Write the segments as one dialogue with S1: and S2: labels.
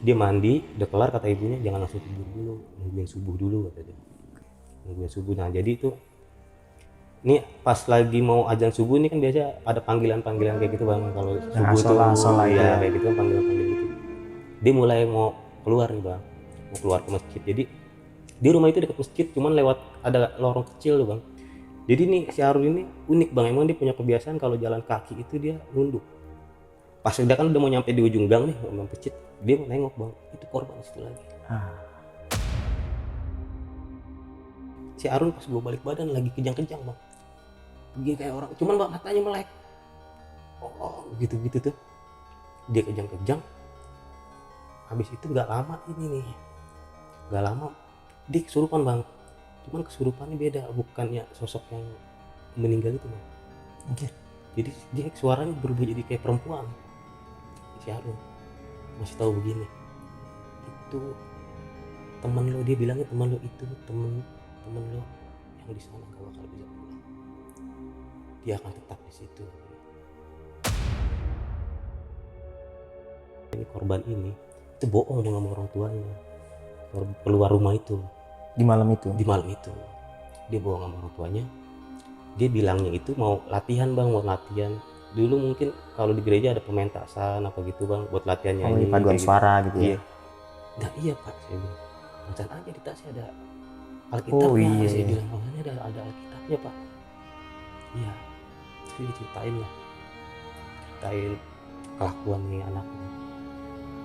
S1: Dia mandi udah kelar, kata ibunya jangan langsung tidur dulu, nungguin subuh dulu kata dia, nungguin subuh. Nah jadi itu ini pas lagi mau azan subuh ini kan biasa ada panggilan-panggilan kayak gitu bang, kalau
S2: Nah,
S1: subuh tuh
S2: sholat itu
S1: ya
S2: ya.
S1: kayak gitu kan, panggilan-panggilan gitu. Dia mulai mau keluar nih bang, mau keluar ke masjid. Jadi di rumah itu dekat masjid, cuman lewat ada lorong kecil tuh bang. Jadi nih si Harun ini unik bang, emang dia punya kebiasaan kalau jalan kaki itu dia nunduk. Pas udah kan udah mau nyampe di ujung gang nih, mau masjid, dia mau nengok bang, itu korban di situ lagi.
S2: Ah,
S1: Si Harun pas gue balik badan lagi kejang-kejang bang, dia kayak orang, cuman bang matanya melek, oh gitu-gitu tuh, dia kejang-kejang. Habis itu nggak lama ini nih, nggak lama dia kesurupan bang, cuman kesurupannya beda, bukannya sosok yang meninggal itu bang.
S2: oke.
S1: Jadi dia suaranya berubah jadi kayak perempuan. Si Harun masih tahu begini, itu temen lo, dia bilangnya temen lo itu, temen temen lo yang di sana gak bakal bisa pulang, dia akan tetap di situ. Ini korban ini itu bohong sama orang tuanya, keluar rumah itu
S2: Di malam itu.
S1: di malam itu. Dia bohong sama orang tuanya, dia bilangnya itu mau latihan bang, mau latihan dulu mungkin kalau di gereja ada pementasan apa gitu bang, buat latihan
S2: Oh, iya,
S1: nyanyi
S2: paduan
S1: kayak gitu.
S2: suara gitu ya.
S1: Iya. Nah iya pak, saya bilang pencet aja di tasnya ada
S2: Oh
S1: Alkitabnya,
S2: iya,
S1: saya
S2: iya.
S1: bilang oh ini ada Alkitabnya pak. Iya, terus diceritain lah, ceritain kelakuan nih anaknya.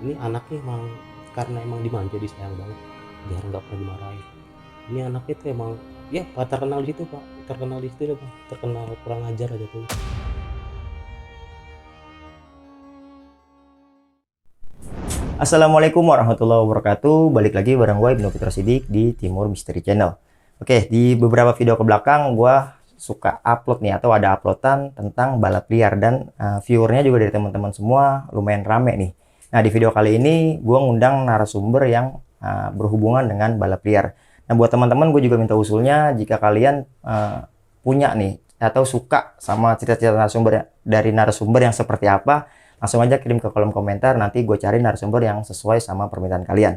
S1: Ini anaknya emang karena emang dimanja, disayang banget, biar nggak pernah dimarahin. Ini anaknya tuh emang ya pak, terkenal di situ pak, terkenal di situ deh pak, terkenal kurang ajar aja tuh.
S2: Assalamualaikum warahmatullahi wabarakatuh. Balik lagi bareng gue Ibnu Putra Sidik di Timur Misteri Channel. Oke, di beberapa video ke belakang gue suka upload nih, atau ada uploadan tentang balap liar, dan viewernya juga dari teman-teman semua lumayan rame nih. Nah, di video kali ini gue ngundang narasumber yang berhubungan dengan balap liar. Nah, buat teman-teman gue juga minta usulnya, jika kalian punya nih atau suka sama cerita-cerita narasumber dari narasumber yang seperti apa, langsung aja kirim ke kolom komentar, nanti gue cari narasumber yang sesuai sama permintaan kalian.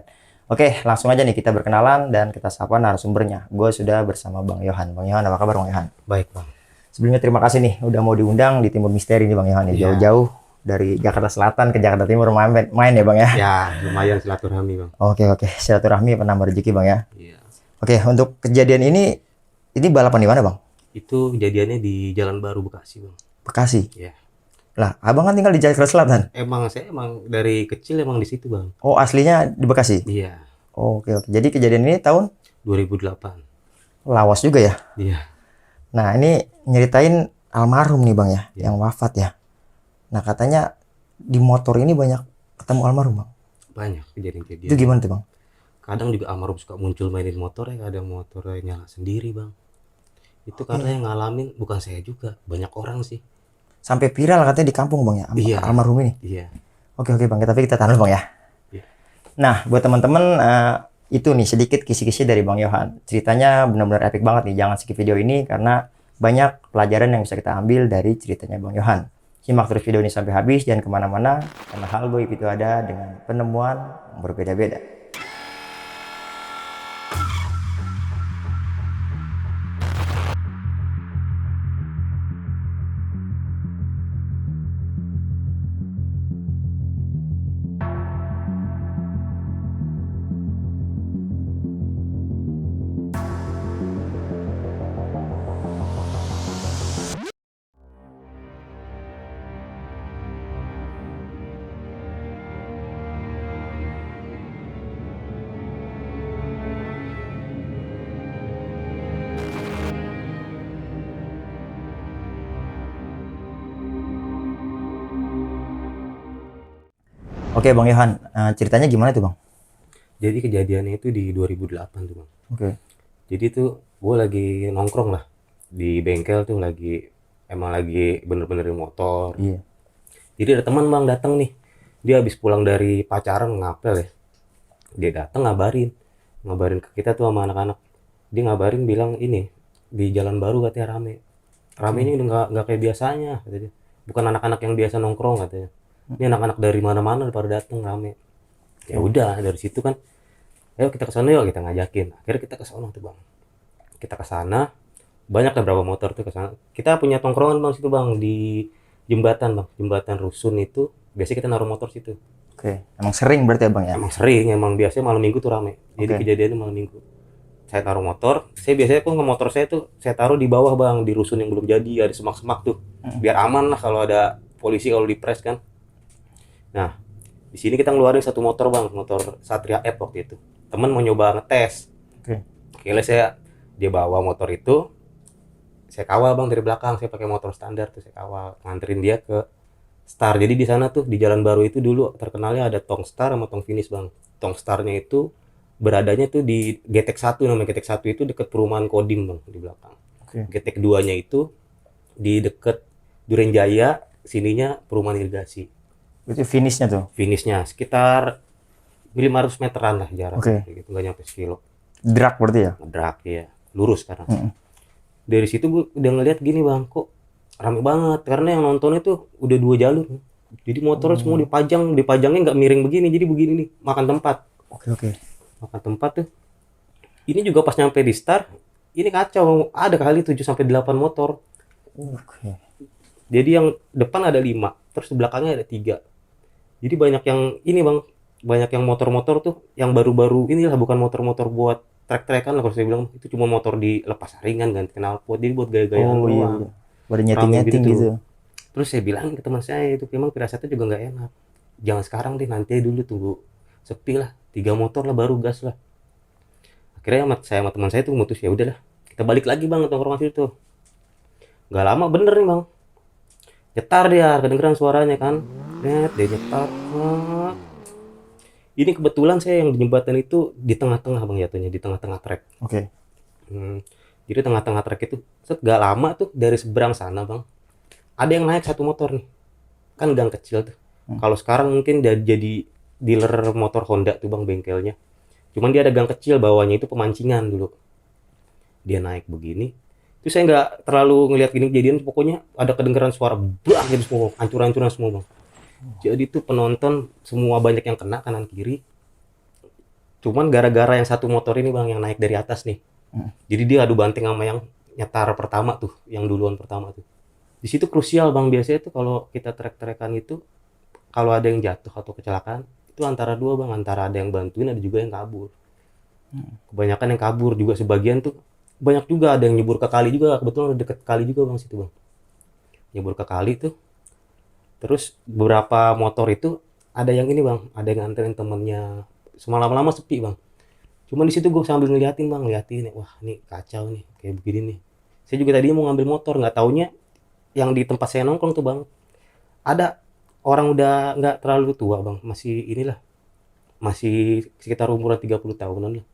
S2: Oke, langsung aja nih kita berkenalan dan kita sapa narasumbernya. Gue sudah bersama Bang Yohan. Bang Yohan, apa kabar Bang Yohan?
S1: Baik bang.
S2: Sebelumnya terima kasih nih udah mau diundang di Timur Misteri nih Bang Yohan.
S1: Iya.
S2: Jauh-jauh dari Jakarta Selatan ke Jakarta Timur main ya Bang ya.
S1: Ya lumayan silaturahmi bang.
S2: Oke, silaturahmi penambah rezeki Bang ya.
S1: Iya.
S2: Oke, untuk kejadian ini balapan di mana Bang?
S1: Itu kejadiannya di Jalan Baru Bekasi bang.
S2: Bekasi.
S1: Ya.
S2: Lah, Abang kan tinggal di Jakarta Selatan.
S1: Saya emang dari kecil emang di situ bang.
S2: Oh, aslinya di Bekasi.
S1: Iya.
S2: Oke. Jadi kejadian ini tahun
S1: 2008.
S2: lawas juga ya.
S1: Iya.
S2: Nah, ini nyeritain almarhum nih Bang ya,
S1: Iya.
S2: yang wafat ya. Nah, katanya di motor ini banyak ketemu almarhum Bang.
S1: Banyak
S2: Itu
S1: kejadian-kejadian.
S2: gimana tuh Bang?
S1: Kadang juga almarhum suka muncul mainin motor ya, kadang motornya nyala sendiri bang. Itu
S2: Oke.
S1: karena yang ngalamin bukan saya juga, banyak orang sih.
S2: Sampai viral katanya di kampung Bang ya,
S1: Iya.
S2: almarhum ini.
S1: Iya.
S2: Oke Bang, tapi kita tahan dulu Bang ya.
S1: Iya.
S2: Nah, buat teman-teman, itu nih sedikit kisi-kisi dari Bang Yohan. Ceritanya benar-benar epic banget nih. Jangan skip video ini karena banyak pelajaran yang bisa kita ambil dari ceritanya Bang Yohan. Simak terus video ini sampai habis, jangan kemana-mana, karena hal goib itu ada dengan penemuan yang berbeda-beda. Oke Bang Yohan, ceritanya gimana tuh Bang?
S1: Jadi kejadiannya itu di 2008 tuh bang.
S2: Oke.
S1: Jadi tuh gue lagi nongkrong lah di bengkel tuh, emang lagi bener-benerin motor.
S2: Iya.
S1: Jadi ada teman bang datang nih, dia habis pulang dari pacaran ngapel ya, dia datang ngabarin ke kita tuh sama anak-anak. Dia ngabarin bilang ini di Jalan Baru katanya ramenya udah nggak kayak biasanya katanya. Bukan anak-anak yang biasa nongkrong katanya, ini anak-anak dari mana-mana pada datang rame. Ya udah dari situ kan, ayo kita ke sana yuk, kita ngajakin. Akhirnya kita ke sana tuh bang. Kita ke sana, banyak lah berapa motor tuh ke sana. Kita punya tongkrongan bang situ bang, di jembatan bang, jembatan rusun itu. Biasanya kita naruh motor situ.
S2: Oke. Emang sering berarti ya Bang ya?
S1: Emang sering, emang biasanya malam minggu tuh rame. Jadi
S2: Oke.
S1: kejadiannya malam minggu. Saya taruh motor, saya biasanya kok motor saya tuh saya taruh di bawah bang, di rusun yang belum jadi, ada semak-semak tuh. Biar aman lah kalau ada polisi kalau dipres kan. Nah, di sini kita ngeluarin satu motor bang, motor Satria F waktu itu. Temen mau nyoba ngetes.
S2: Oke.
S1: Akhirnya dia bawa motor itu, saya kawal bang dari belakang, saya pakai motor standar tuh saya kawal, nganterin dia ke Star. Jadi di sana tuh di Jalan Baru itu dulu terkenalnya ada Tong Star sama Tong Finish bang. Tong Starnya itu beradanya tuh di GTX 1, namanya GTX 1 itu deket perumahan Kodim bang di belakang.
S2: Oke.
S1: GTX 2-nya itu di deket Duren Jaya, sininya perumahan irigasi.
S2: Itu finishnya tuh.
S1: Finishnya sekitar 500 meteran lah jarak,
S2: Oke.
S1: kayak gitu, nggak nyampe sekilo.
S2: Drag berarti ya?
S1: Ngedrak ya, lurus karena.
S2: Mm-mm.
S1: Dari situ gue udah ngeliat gini bang, kok rame banget karena yang nonton itu udah 2 jalur. Jadi motornya semua dipajangnya nggak miring begini, jadi begini nih, makan tempat.
S2: Oke, oke.
S1: Makan tempat tuh. Ini juga pas nyampe di Star, ini kacau, ada kali 7 sampai 8 motor.
S2: Oke.
S1: Jadi yang depan ada 5, terus di belakangnya ada 3. Jadi banyak yang ini bang, banyak yang motor-motor tuh yang baru-baru inilah, bukan motor-motor buat trek-trekan lah kalau saya bilang, itu cuma motor dilepas ringan ganti knalpot, jadi buat gaya-gayaan
S2: Oh iya,
S1: doang.
S2: iya. Baru
S1: Rame
S2: nyeting-nyeting
S1: gitu.
S2: gitu.
S1: Terus saya bilang ke teman saya itu, memang firasatnya juga nggak enak. Jangan sekarang deh, nanti dulu tunggu sepi lah, 3 motor lah baru gas lah. Akhirnya saya sama teman saya tuh mutus, ya udahlah, kita balik lagi bang ke tongkrongan situ. Nggak lama bener nih bang, nyetar dia, kedengeran suaranya kan. Net, dia nyetar. Wah. Ini kebetulan saya yang di jembatan itu di tengah-tengah bang jatuhnya, di tengah-tengah trek.
S2: Oke.
S1: Jadi tengah-tengah trek itu, set gak lama tuh dari seberang sana bang, ada yang naik satu motor nih, kan gang kecil tuh. Kalau sekarang mungkin jadi dealer motor Honda tuh bang bengkelnya. Cuman dia ada gang kecil, bawahnya itu pemancingan dulu. Dia naik begini, itu saya nggak terlalu ngelihat gini kejadian, pokoknya ada kedengeran suara bang gitu semua, hancur-hancuran semua bang. Jadi tuh penonton semua banyak yang kena kanan kiri. Cuman gara-gara yang satu motor ini bang yang naik dari atas nih. Jadi dia adu banting sama yang nyetar pertama tuh, yang duluan pertama tuh. Di situ krusial bang, biasanya tuh kalau kita trek-trekan itu, kalau ada yang jatuh atau kecelakaan, itu antara dua bang, antara ada yang bantuin, ada juga yang kabur. Kebanyakan yang kabur juga, sebagian tuh banyak juga ada yang nyebur ke kali juga, kebetulan udah deket kali juga bang situ bang. Nyebur ke kali tuh. Terus beberapa motor itu ada yang ini bang, ada yang nganterin temennya. Semalam lama sepi bang. Cuman di situ gue sambil ngeliatin bang, ngeliatin, wah ini kacau nih, kayak begini nih. Saya juga tadinya mau ngambil motor, nggak taunya yang di tempat saya nongkrong tuh bang, ada orang udah nggak terlalu tua bang, masih inilah, masih sekitar umuran 30 tahunan lah.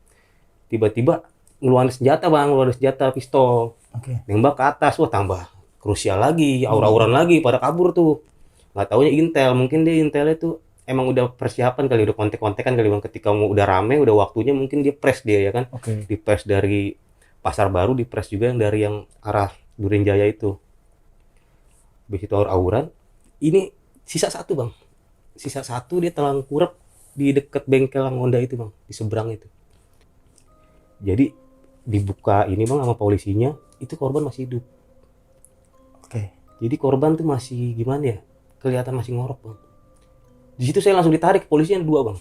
S1: Tiba-tiba ngeluarin senjata bang, ngeluarin senjata pistol,
S2: Oke.
S1: nembak ke atas, wah tambah krusial lagi, aura-auran lagi, pada kabur tuh. Nggak taunya intel, mungkin dia intelnya tuh emang udah persiapan kali, udah kontek-kontekan kali bang, ketika mau udah rame, udah waktunya, mungkin dia press dia ya kan,
S2: Oke.
S1: di press dari Pasar Baru, di press juga yang dari yang arah Duren Jaya itu. Habis itu aur-auran, ini sisa satu bang, sisa satu dia telang kurep di dekat bengkel Honda itu bang, di seberang itu. Jadi dibuka ini bang sama polisinya, itu korban masih hidup.
S2: Oke.
S1: Jadi korban tuh masih gimana ya, kelihatan masih ngorok bang. Di situ saya langsung ditarik, polisinya ada 2 bang.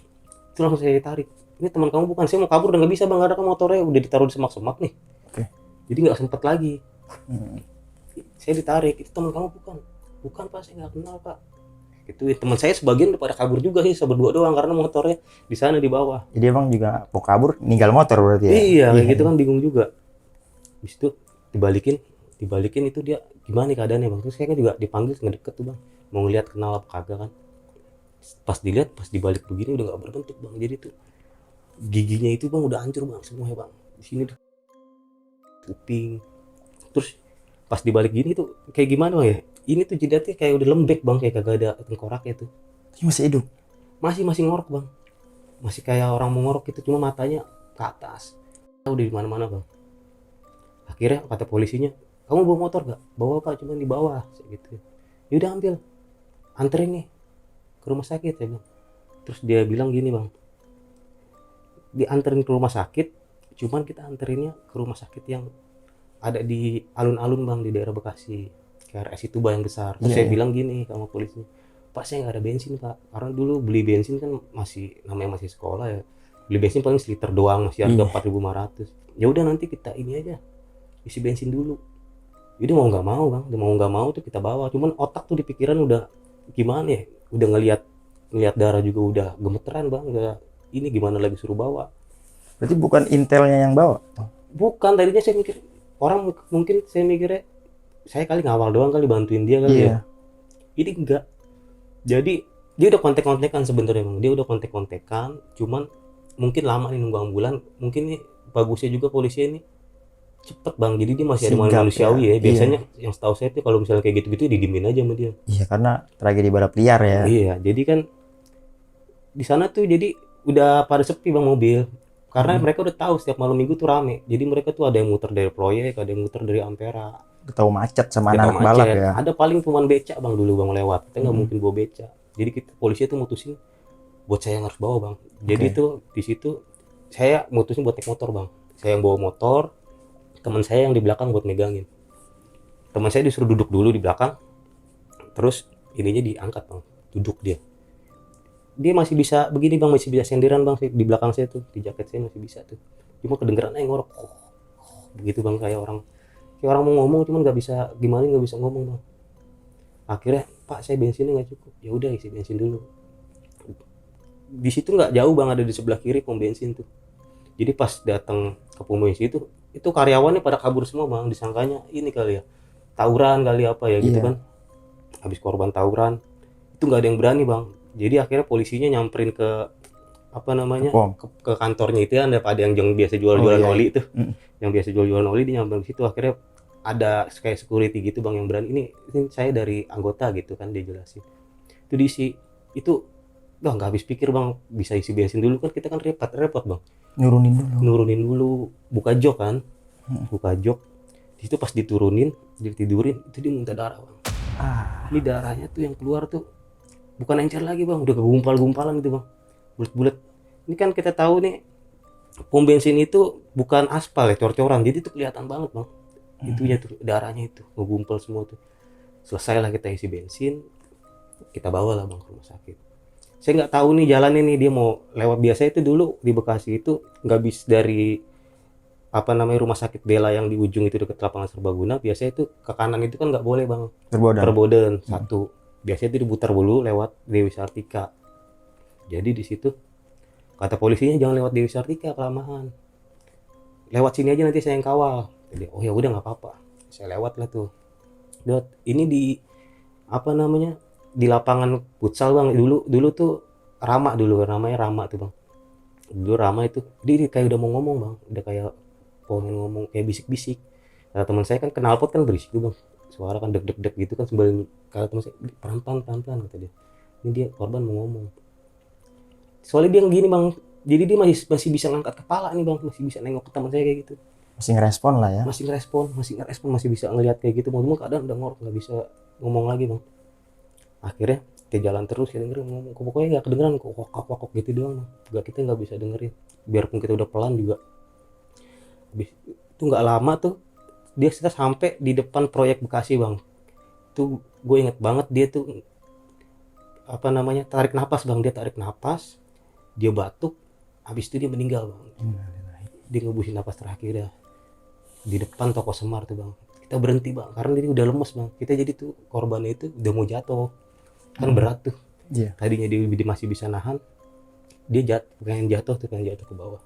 S1: Itu langsung saya ditarik. Ini teman kamu bukan? Saya mau kabur udah nggak bisa bang, ada kan motornya udah ditaruh di semak-semak nih.
S2: Oke.
S1: Jadi nggak sempet lagi. Saya ditarik, itu teman kamu bukan? Bukan pak, saya nggak kenal pak. Itu teman saya sebagian udah pada kabur juga sih, berdua doang karena motornya di sana di bawah.
S2: Jadi emang juga mau kabur ninggal motor berarti ya?
S1: Iya, kayak gitu kan, bingung juga. Habis itu dibalikin itu dia gimana nih keadaannya bang? Terus saya kan juga dipanggil ngedeket tuh bang, mau ngeliat kenal apa kagak kan. Pas dilihat, pas dibalik begini udah nggak berbentuk bang, jadi tuh giginya itu bang udah hancur bang semuanya bang, di sini tuh kuping. Terus pas dibalik gini tuh kayak gimana bang ya, ini tuh jidatnya kayak udah lembek bang, kayak kagak ada tengkoraknya tuh.
S2: Ini masih hidup?
S1: Masih ngorok bang, masih kayak orang mau ngorok gitu, cuma matanya ke atas. Udah di mana-mana bang. Akhirnya kata polisinya, kamu bawa motor gak? Bawa pak, cuma di bawah gitu. Yaudah ambil, anterin nih ke rumah sakit ya bang. Terus dia bilang gini bang, dianterin ke rumah sakit, cuman kita anterinnya ke rumah sakit yang ada di alun-alun bang, di daerah Bekasi, KRS itu yang besar. Terus
S2: Iya,
S1: saya
S2: iya.
S1: bilang gini sama polisi, Pak saya nggak ada bensin Pak, karena dulu beli bensin kan masih namanya masih sekolah ya, beli bensin paling seliter doang, masih harga
S2: Iya.
S1: 4.500. Ya udah nanti kita ini aja isi bensin dulu. Jadi mau nggak mau bang, mau nggak mau tuh kita bawa. Cuman otak tuh di pikiran udah gimana ya, udah ngelihat darah juga udah gemeteran bang, udah ini gimana lagi suruh bawa.
S2: Berarti bukan intelnya yang bawa.
S1: Bukan, tadinya saya mikir orang mungkin saya mikirnya saya kali ngawal doang kali, bantuin dia kali ya.
S2: Iya.
S1: Ini enggak. Jadi dia udah kontek-kontekan sebenarnya bang, dia udah kontek-kontekan, cuman mungkin lama nih nunggu ambulan. Mungkin nih bagusnya juga polisi ini cepet bang, jadi dia masih ada
S2: Sigap
S1: manusiawi
S2: ya.
S1: ya.
S2: Iya.
S1: Biasanya yang setahu saya tuh kalau misalnya kayak gitu-gitu didimin aja sama dia.
S2: Iya, karena tragedi balap liar ya.
S1: Iya, jadi kan di sana tuh jadi udah pada sepi bang mobil, karena mereka udah tahu setiap malam minggu tuh rame. Jadi mereka tuh ada yang muter dari Proyek, ada yang muter dari Ampera.
S2: Udah tahu macet sama
S1: Kita
S2: anak-anak balap
S1: macet,
S2: ya.
S1: ada paling cuman beca bang dulu bang lewat, kita nggak mungkin bawa beca. Jadi kita polisi tuh mutusin buat saya yang harus bawa bang. Jadi
S2: Oke.
S1: tuh di situ saya mutusin buat naik motor bang, saya yang bawa motor, teman saya yang di belakang buat megangin. Teman saya disuruh duduk dulu di belakang, terus ininya diangkat bang, duduk dia masih bisa begini bang, masih bisa senderan bang di belakang saya tuh, di jaket saya masih bisa tuh. Cuma kedengeran aja ngorok begitu bang, kayak orang mau ngomong cuman nggak bisa, gimana nggak bisa ngomong bang. Akhirnya Pak saya bensinnya nggak cukup, ya udah isi bensin dulu. Di situ nggak jauh bang, ada di sebelah kiri pom bensin tuh. Jadi pas datang ke pom bensin itu karyawannya pada kabur semua bang, disangkanya ini kali ya tawuran kali apa ya gitu
S2: Iya.
S1: kan. Habis korban tawuran itu nggak ada yang berani bang. Jadi akhirnya polisinya nyamperin ke apa namanya,
S2: Pom.
S1: ke kantornya itu kan, ada yang biasa
S2: Oh
S1: jual-jualan
S2: iya.
S1: oli tuh,
S2: Mm.
S1: yang biasa jual-jualan oli dia nyamperin ke situ. Akhirnya ada kayak security gitu bang yang berani, ini saya dari anggota gitu kan, dia jelasin itu diisi. Itu udah nggak habis pikir bang, bisa isi bensin dulu kan, kita kan repot bang,
S2: Nurunin dulu.
S1: nurunin dulu, buka jok kan, buka jok. Di situ pas diturunin, ditidurin, itu dia muntah darah bang.
S2: Ah.
S1: Ini darahnya tuh yang keluar tuh bukan encer lagi bang, udah kegumpal-gumpalan gitu bang, bulat-bulat. Ini kan kita tahu nih pom bensin itu bukan aspal ya, cor-coran, jadi itu kelihatan banget bang, itunya tuh darahnya itu ngegumpal semua tuh. Selesai lah kita isi bensin, kita bawa lah bang ke rumah sakit. Saya nggak tahu nih jalannya nih, dia mau lewat. Biasa itu dulu di Bekasi itu nggak bis dari apa namanya rumah sakit Bella yang di ujung itu dekat lapangan Serbaguna, biasanya itu ke kanan itu kan nggak boleh bang,
S2: Terbodan.
S1: Perboden satu. Biasanya itu diputar dulu lewat Dewi Sartika. Jadi di situ kata polisinya jangan lewat Dewi Sartika, kelamaan. Lewat sini aja nanti saya yang kawal. Jadi oh ya udah nggak apa-apa. Saya lewat lah tuh. Ini di apa namanya, di lapangan futsal bang. Dulu tuh Rama, dulu namanya Rama tuh bang. Dulu Rama itu dia kayak udah mau ngomong bang, udah kayak pengen ngomong kayak bisik-bisik. Kata teman saya kan knalpot kan berisik tuh bang, suara kan deg-deg gitu kan, sambil kata teman saya pelan-pelan kata dia, ini dia korban mau ngomong. Soalnya dia gini bang, jadi dia masih bisa ngangkat kepala nih bang, masih bisa nengok ke teman saya kayak gitu,
S2: Masih ngerespon lah ya.
S1: masih bisa ngelihat kayak gitu. Mau kadang udah ngorok nggak bisa ngomong lagi bang. Akhirnya kita jalan terus, kita dengerin ngomong, pokoknya nggak kedengeran, kok wakok gitu doang, nggak, kita nggak bisa dengerin, biarpun kita udah pelan juga. Habis itu nggak lama tuh kita sampai di depan Proyek Bekasi bang. Tuh gue inget banget, dia tuh apa namanya tarik napas bang, dia tarik napas, dia batuk, habis itu dia meninggal bang. Dia ngebusin napas terakhir ya di depan toko Semar tuh bang. Kita berhenti bang karena dia udah lemes bang. Kita jadi tuh korbannya itu udah mau jatuh kan, berat tuh.
S2: Iya.
S1: Tadinya dia masih bisa nahan, dia pengen jatuh ke bawah.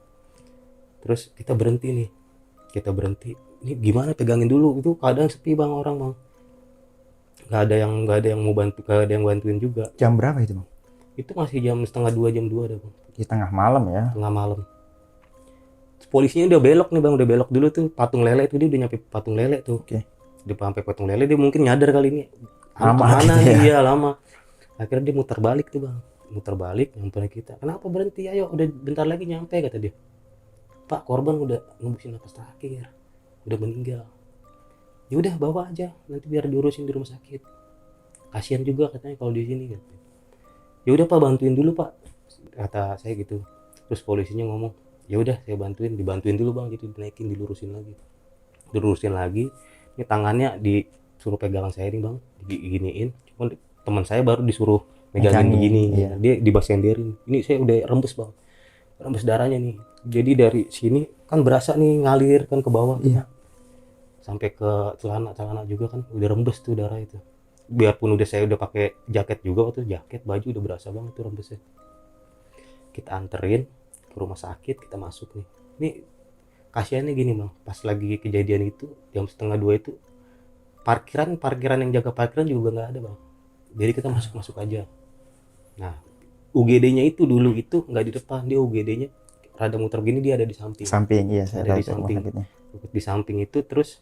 S1: Terus kita berhenti nih, ini gimana, pegangin dulu. Itu keadaan sepi bang, orang bang, nggak ada yang mau bantu, nggak ada yang bantuin juga.
S2: Jam berapa itu bang?
S1: Itu masih jam setengah 2, jam 2 dah bang,
S2: Di tengah malam ya.
S1: tengah malam. Terus polisinya udah belok nih bang, udah belok dulu tuh patung lele itu, dia udah nyampe patung lele tuh.
S2: Oke.
S1: Dia sampai patung lele, dia mungkin nyadar kali ini
S2: Lama
S1: kemana
S2: gitu
S1: nih,
S2: ya.
S1: iya lama. Akhirnya dia muter balik tuh bang, nyamperin kita. Kenapa berhenti, ayo udah bentar lagi nyampe, kata dia. Pak, korban udah ngembusin napas terakhir, udah meninggal. Ya udah bawa aja, nanti biar diurusin di rumah sakit. Kasihan juga katanya kalau di sini kan. Ya udah Pak, bantuin dulu Pak, kata saya gitu. Terus polisinya ngomong, Ya udah saya dibantuin dulu bang, jadi dinaikin, dilurusin lagi. Ini tangannya disuruh pegangan saya nih bang, diginiin. Cuman teman saya baru disuruh megangin
S2: Megangin,
S1: begini,
S2: iya.
S1: dia dibasenderin. Ini saya udah rembes bang, rembes darahnya nih. Jadi dari sini kan berasa nih ngalir kan ke bawah tuh,
S2: Iya.
S1: sampai ke celana juga kan udah rembes tuh darah itu. Biarpun saya udah pakai jaket juga, waktu jaket baju udah berasa banget tuh rembesnya. Kita anterin ke rumah sakit, kita masuk nih. Ini kasihannya gini bang, pas lagi kejadian itu jam setengah 2 itu, parkiran yang jaga parkiran juga nggak ada bang. Jadi kita masuk aja. Nah, UGD-nya itu dulu itu nggak di depan, dia UGD-nya rada muter gini, dia ada di samping.
S2: Samping, iya saya
S1: Ada
S2: tahu
S1: di
S2: tuh rumah
S1: samping.
S2: sakitnya.
S1: Di samping itu, terus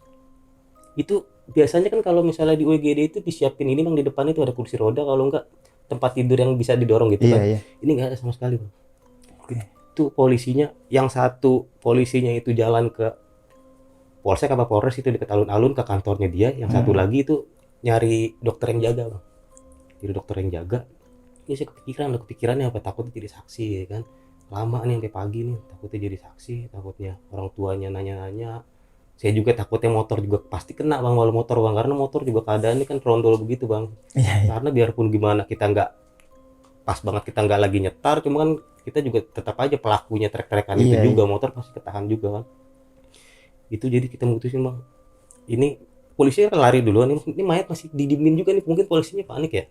S1: itu biasanya kan kalau misalnya di UGD itu disiapin ini bang, di depan itu ada kursi roda, kalau enggak tempat tidur yang bisa didorong gitu
S2: Iya,
S1: kan.
S2: iya.
S1: Ini nggak ada sama sekali bang.
S2: Oke.
S1: Itu polisinya, yang satu polisinya itu jalan ke Polsek apa Polres itu dekat alun-alun ke kantornya dia, yang satu lagi itu nyari dokter yang jaga bang. Jadi dokter yang jaga, ini saya kepikirannya apa, takutnya jadi saksi ya kan, lama nih sampai pagi nih, takutnya jadi saksi, takutnya orang tuanya nanya-nanya. Saya juga takutnya motor juga pasti kena bang, walau motor bang, karena motor juga keadaannya kan trondol begitu bang.
S2: Iya, iya.
S1: Karena biarpun gimana kita nggak pas banget, kita nggak lagi nyetar, cuma kan kita juga tetap aja pelakunya trek-trekan itu
S2: Iya,
S1: juga,
S2: iya.
S1: motor pasti ketahan juga kan. Itu jadi kita mutusin bang, ini polisinya kan lari duluan, ini mayat masih didimin juga nih, mungkin polisinya panik ya.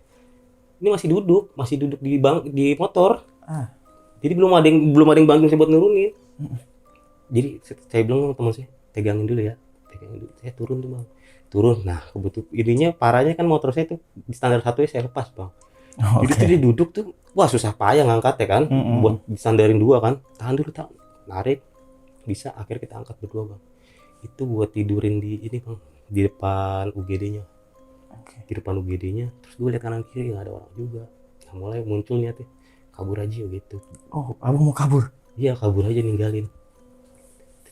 S1: Ini masih duduk di motor.
S2: Ah.
S1: Jadi belum ada yang bangun saya buat nurunin. Jadi saya bilang sama teman saya, pegangin dulu ya, pegangin dulu. Saya turun tuh bang, turun. Nah kebetulan ininya parahnya kan motor saya tuh di standar satu ya, saya lepas bang. Jadi tuh
S2: Oke.
S1: dia duduk tuh, wah susah payah ngangkat ya kan, buat disandarin dua kan, tahan dulu, narik, bisa, akhirnya kita angkat berdua bang. Itu buat tidurin di ini bang, di depan UGD-nya.
S2: Oke.
S1: Di depan UGD-nya, terus gue lihat kanan kiri nggak ada orang juga. Nah mulai muncul niatnya, kabur aja gitu.
S2: Oh, abang mau kabur?
S1: Iya kabur aja, ninggalin.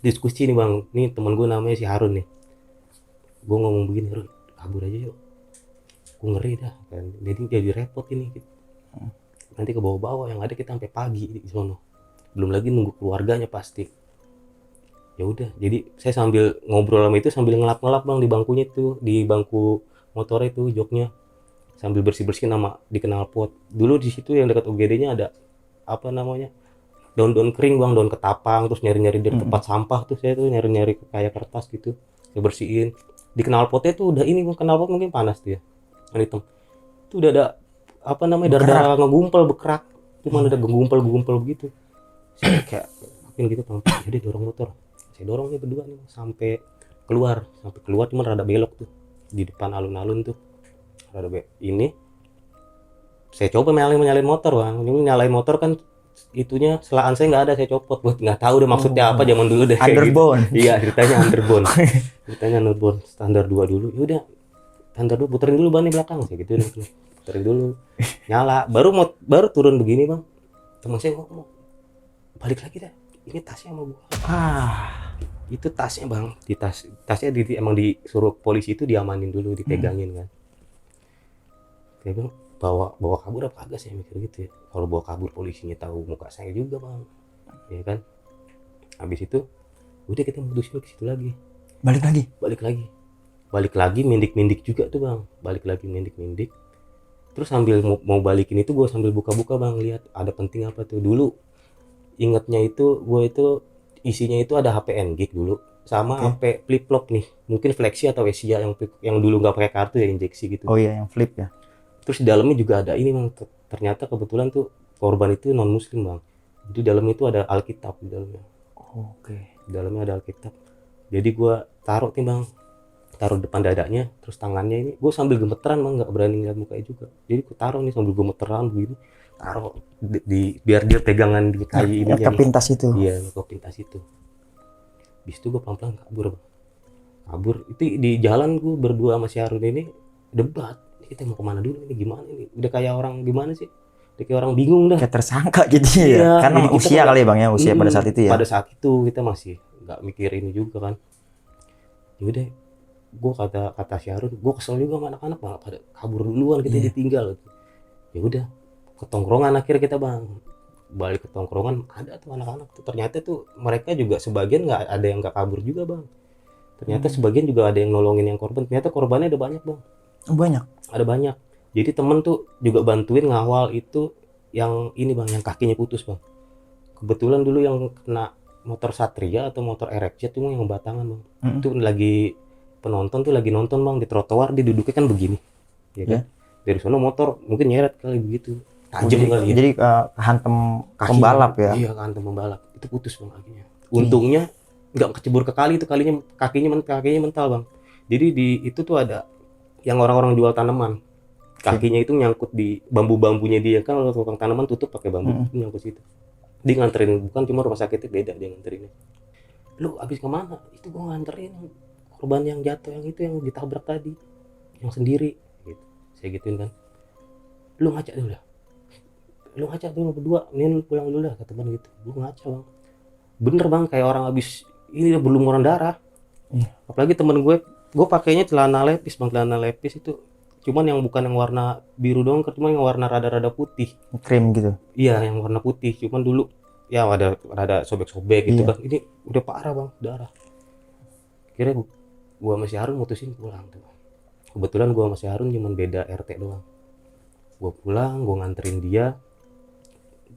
S1: Diskusi nih bang, nih teman gue namanya si Harun nih, gue ngomong begini, Harun kabur aja yuk, gue ngeri dah kan, jadi repot ini gitu. Nanti ke bawah-bawah, yang ada kita sampai pagi di sono, belum lagi nunggu keluarganya pasti. Ya udah, jadi saya sambil ngobrol sama itu, sambil ngelap bang di bangkunya itu, di bangku motor itu, joknya, sambil bersih nama di knalpot. Dulu di situ yang dekat UGD-nya ada apa namanya, daun-daun kering bang, daun ketapang, terus nyari-nyari dari tempat sampah tuh, saya tuh nyari-nyari kayak kertas gitu, saya bersihin. Di knalpotnya tuh udah ini bang, knalpot mungkin panas tuh ya, kan hitam. Itu udah ada apa namanya, darah ngegumpal, bekerak, cuma ada gumpal begitu. Saya kayak makin gitu bang, jadi dorong motor, saya dorong nih berdua nih sampai keluar, cuman rada belok tuh di depan alun-alun tuh, rada ini. Saya coba nyalain motor bang, nyalain motor kan itunya, selaan saya nggak ada, saya copot, buat nggak tahu deh maksudnya apa zaman dulu deh kayak gitu.
S2: Underbone.
S1: Iya ceritanya underbone standar 2 dulu. Ya udah, standar 2 puterin dulu ban di belakang, saya gitu deh, puterin dulu, nyala, baru turun begini bang, teman saya ngomong, balik lagi dah, ini tasnya sama gua. Itu tasnya bang, tasnya emang disuruh polisi itu diamanin dulu, dipegangin kan. Saya bilang, bawa kabur apa kagak, saya mikir gitu ya, kalau bawa kabur polisinya tahu muka saya juga bang, ya kan. Habis itu udah kita mutusin ke situ lagi, balik lagi mendik juga tuh bang, terus sambil mau balikin itu, gue sambil buka-buka bang, lihat ada penting apa tuh. Dulu ingetnya itu, gue itu isinya itu ada HP N-Gig dulu, sama HP flip flop nih, mungkin Flexi atau Asia yang dulu nggak pakai kartu ya, injeksi gitu.
S2: Oh iya, yang flip ya.
S1: Terus di dalamnya juga ada ini bang, ternyata kebetulan tuh korban itu non muslim bang, jadi dalamnya itu ada Alkitab di dalamnya.
S2: Oke.
S1: Di dalamnya ada Alkitab. Jadi gue taruh nih bang, taruh depan dadanya, terus tangannya ini gue sambil gemeteran bang, nggak berani ngeliat mukanya juga. Jadi gue taruh nih sambil gemeteran begini, taruh biar dia pegangan di kayu ininya
S2: ke pintas itu.
S1: Iya, ke pintas itu. Bis itu gue pelan-pelan kabur itu. Di jalan gue berdua sama si Harun ini debat, kita mau kemana dulu, ini gimana ini, udah kayak orang gimana sih, udah kayak orang bingung dah,
S2: Kayak tersangka gitu
S1: iya,
S2: ya. Karena
S1: jadi kita
S2: usia
S1: kan
S2: kali ya bang ya, usia pada saat itu ya.
S1: pada saat itu kita masih nggak mikir ini juga kan. Ya udah, gue kata si Harun, gue kesel juga sama anak-anak malah pada kabur duluan, kita ditinggal. Ya udah, ketongkrongan akhirnya kita bang, balik ke tongkrongan ada tuh anak-anak tuh, ternyata tuh mereka juga sebagian nggak ada yang nggak kabur juga bang, ternyata sebagian juga ada yang nolongin yang korban, ternyata korbannya ada banyak bang,
S2: Banyak.
S1: ada banyak. Jadi temen tuh juga bantuin ngawal itu yang ini bang, yang kakinya putus bang. Kebetulan dulu yang kena motor Satria atau motor RX tuh yang batangan bang. Itu lagi penonton tuh lagi nonton bang di trotoar, dia duduknya kan begini, ya kan?
S2: Ya.
S1: Dari sana motor mungkin nyeret kali begitu, tajam
S2: jadi
S1: kali ya.
S2: jadi kehantem
S1: Kakinya,
S2: pembalap ya.
S1: iya kan pembalap itu putus bang kakinya. Untungnya nggak kecebur ke kali itu, kalinya kakinya mental bang. Jadi di itu tuh ada yang orang-orang jual tanaman, kakinya itu nyangkut di bambu-bambunya dia kan, kalau tukang tanaman tutup pakai bambu, itu nyangkut situ. Dia nganterin, bukan cuma rumah sakitnya beda, dia nganterinnya. Lu abis kemana? Itu gua nganterin korban yang jatuh, yang itu yang ditabrak tadi, yang sendiri gitu. Saya gituin kan, lu ngaca dulu lah, lu ngaca dulu berdua, ini lu pulang dulu lah, kata teman gitu. Gua ngaca bang, bener bang, kayak orang habis ini udah berlumuran darah. Apalagi temen gue pakainya celana lepis bang, celana lepis itu cuman yang bukan yang warna biru doang, cuma yang warna rada-rada putih.
S2: Krim gitu.
S1: Iya yang warna putih, cuman dulu ya ada rada sobek-sobek gitu
S2: Iya.
S1: kan, ini udah parah bang darah. Kira gua masih Harun mutusin pulang tuh. Kebetulan gua masih Harun cuman beda RT doang. Gua pulang, gua nganterin dia,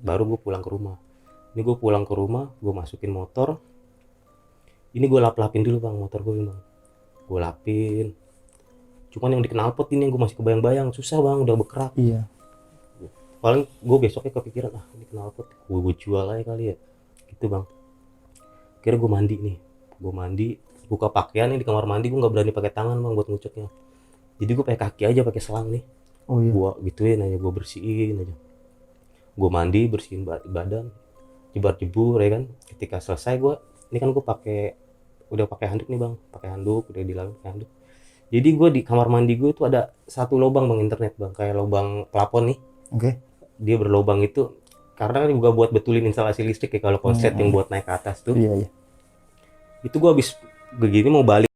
S1: baru gua pulang ke rumah. Ini gua pulang ke rumah, gua masukin motor. Ini gua lap-lapin dulu bang motor gue bang, gua lapin. Cuman yang di knalpot ini yang gue masih kebayang-bayang, susah bang, udah berkerak.
S2: Iya.
S1: Paling gue besoknya kepikiran, ah ini knalpot gue jual aja kali ya gitu bang. Kira gue mandi nih, gue mandi, buka pakaian nih di kamar mandi, gue nggak berani pakai tangan bang buat nguceknya, jadi gue pakai kaki aja, pakai selang nih.
S2: Oh iya.
S1: Gue gituin aja, gue bersihin aja, gue mandi bersihin badan, jebar jebur ya kan. Ketika selesai gue, ini kan gue udah pakai handuk nih bang, pakai handuk udah dilalui pakai handuk. Jadi gue di kamar mandi gue itu ada satu lubang bang internet bang, kayak lubang plafon nih.
S2: Oke.
S1: Dia berlubang itu karena kan juga buat betulin instalasi listrik ya, kalau konslet yang buat naik ke atas tuh.
S2: Iya, iya.
S1: Itu gue habis begini mau balik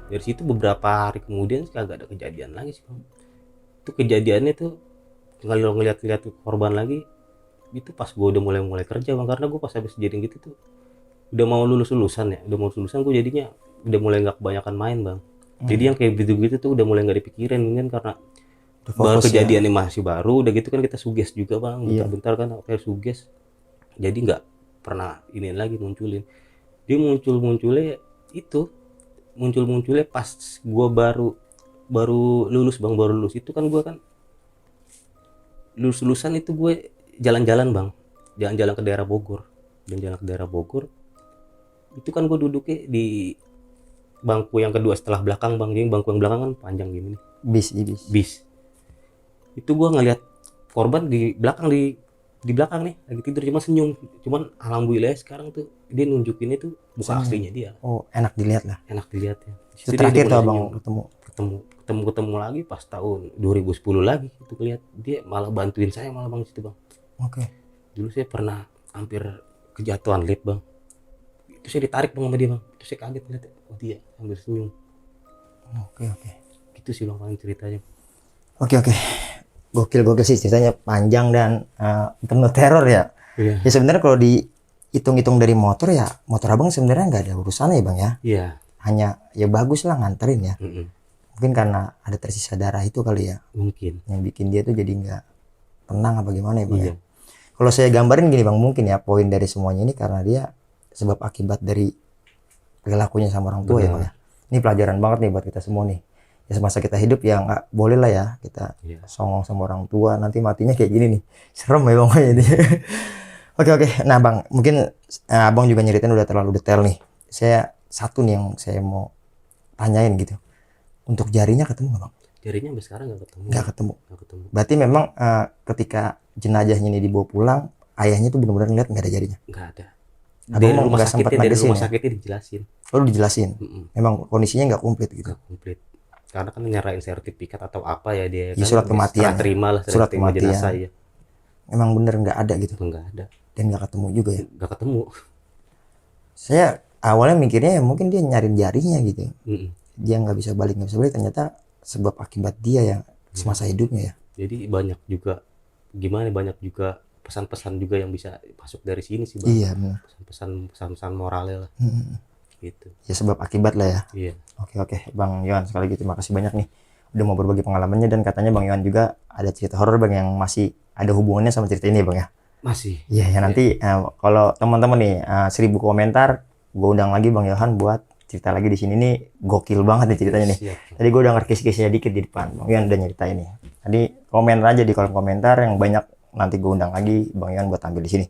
S1: Dari situ beberapa hari kemudian kagak ada kejadian lagi sih bang. Itu kejadiannya tuh kalau ngeliat-liat korban lagi itu pas gue udah mulai kerja bang, karena gue pas habis kejadian gitu tuh udah mau lulusan ya, udah mau lulusan gue jadinya udah mulai nggak kebanyakan main bang. Jadi yang kayak gitu-gitu tuh udah mulai nggak dipikirin, mungkin karena
S2: Udah
S1: baru
S2: fokus ya.
S1: kejadiannya masih baru, udah gitu kan kita suges juga bang,
S2: Iya.
S1: bentar-bentar kan kayak suges, jadi nggak pernah ini lagi munculin. Dia munculnya itu munculnya pas gue baru lulus bang, baru lulus itu kan gue kan lulusan itu gue jalan-jalan bang, jalan-jalan ke daerah Bogor, dan jalan ke daerah Bogor itu kan gue duduknya di bangku yang kedua setelah belakang bang, jadi bangku yang belakang kan panjang gini nih, bis. Itu gue ngeliat korban di belakang nih lagi tidur cuma senyum, cuman alhamdulillah sekarang tuh dia nunjukin itu bukan aslinya dia,
S2: Oh, enak dilihat lah.
S1: enak dilihat ya.
S2: Itu
S1: Jadi dia
S2: terakhir
S1: udah
S2: tuh
S1: mulai
S2: abang
S1: senyum. ketemu lagi pas tahun 2010 lagi itu lihat dia malah bantuin saya malah bang situ bang.
S2: Oke.
S1: Dulu saya pernah hampir kejatuhan lift bang, itu saya ditarik bang sama dia bang, itu saya kaget lihat oh dia sambil senyum.
S2: Oke.
S1: Gitu sih bang paling ceritanya.
S2: Oke. Gokil sih ceritanya, panjang dan penuh teror ya.
S1: Iya.
S2: Ya sebenarnya kalau dihitung-hitung dari motor ya, motor abang sebenarnya nggak ada urusannya ya bang ya.
S1: Iya.
S2: Hanya ya bagus lah nganterin ya.
S1: Mm-mm.
S2: Mungkin karena ada tersisa darah itu kali ya,
S1: Mungkin.
S2: yang bikin dia tuh jadi nggak tenang apa gimana ya bang
S1: Iya.
S2: ya. Kalau saya gambarin gini bang, mungkin ya poin dari semuanya ini karena dia sebab akibat dari perilakunya sama orang tua ya bang ya. Ini pelajaran banget nih buat kita semua nih. Ya semasa kita hidup ya nggak boleh lah ya kita
S1: Iya.
S2: songong sama orang tua, nanti matinya kayak gini nih. Serem ya bang ini. Oke. Nah bang, mungkin abang juga nyeritain udah terlalu detail nih. Saya satu nih yang saya mau tanyain gitu. Untuk jarinya ketemu nggak bang?
S1: Jarinya sampai sekarang nggak ketemu.
S2: Nggak ketemu.
S1: Nggak ketemu.
S2: Berarti memang ketika jenazahnya ini dibawa pulang, ayahnya tuh benar-benar ngeliat nggak ada jarinya.
S1: Nggak ada.
S2: Abang mau nggak
S1: Dari
S2: nagesin
S1: rumah
S2: ya?
S1: sakitnya dijelasin.
S2: Lalu dijelasin.
S1: Mm-mm.
S2: Memang kondisinya nggak komplit gitu.
S1: Nggak komplit. Karena kan nyerahin sertifikat atau apa ya dia
S2: Ya,
S1: kan
S2: surat kematian
S1: serah terima lah,
S2: Surat
S1: terima
S2: kematian.
S1: jenazah ya.
S2: Memang bener nggak ada gitu.
S1: Nggak ada.
S2: Dan nggak ketemu juga ya.
S1: Nggak ketemu.
S2: Saya awalnya mikirnya ya mungkin dia nyariin jarinya gitu.
S1: Mm-mm.
S2: Dia nggak bisa balik, ternyata sebab akibat dia ya semasa hidupnya ya.
S1: Jadi banyak juga pesan-pesan juga yang bisa masuk dari sini sih bang.
S2: Iya benar.
S1: Pesan-pesan moralnya lah gitu.
S2: Ya sebab akibat lah ya.
S1: Iya.
S2: Oke Bang Yohan, sekali lagi terima kasih banyak nih udah mau berbagi pengalamannya, dan katanya Bang Yohan juga ada cerita horor Bang yang masih ada hubungannya sama cerita ini Bang ya.
S1: Masih.
S2: Iya ya, nanti kalau teman-teman nih 1000 komentar gue undang lagi Bang Yohan buat cerita lagi di sini. Nih gokil banget nih ceritanya nih.
S1: Siap.
S2: Tadi gue udah ngerkis-kisnya dikit di depan, Bang Yohan udah nyerita ini. Tadi komen aja di kolom komentar yang banyak, nanti gue undang lagi Bang Yohan buat tampil di sini.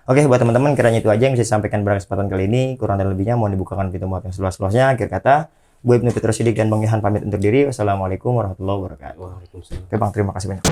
S2: Oke, buat teman-teman kiranya itu aja yang bisa disampaikan pada kesempatan kali ini. Kurang dan lebihnya mohon dibukakan pintu maaf yang seluas-luasnya. Akhir kata, gue Ibnu Putra Siddiq dan Bang Yohan pamit undur diri. Wassalamualaikum warahmatullahi wabarakatuh.
S1: Waalaikumsalam.
S2: Oke Bang, terima kasih banyak.